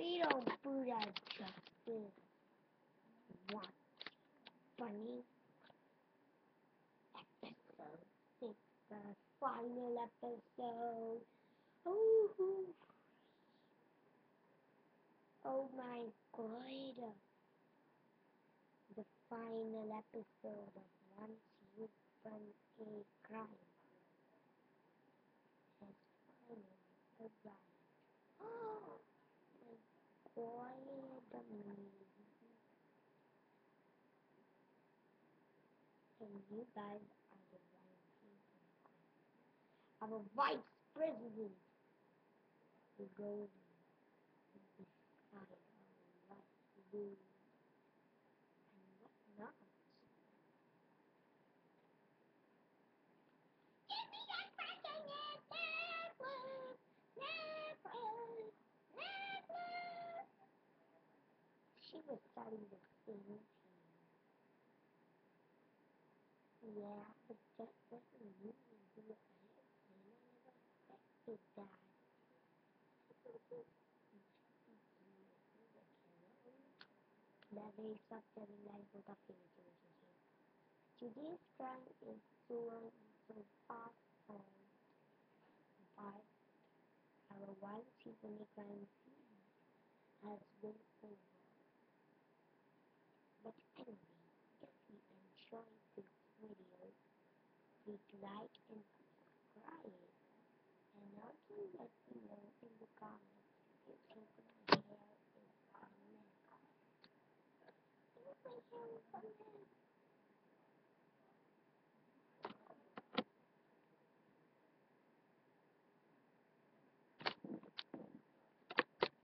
We don't put out justice. What funny episode 6, the final episode. Oh, oh my god. The final episode of Once You've Done a Crime has finally arrived. Oh, my quiet amazing. And you guys are the right people. Our vice president will go and decide on what to do and what not. Give me that fucking network! Network! Network! She was starting to sing. Yeah, but that doesn't usually do it. I never expected that. That is up telling life with a relationship. Today's crime is so fast on, but our one Tiffany crime scene has been over. But anyway, if you enjoyed this video, please like and subscribe. And also let me know in the comments if you think my hair is a mess. Think my hair is a mess.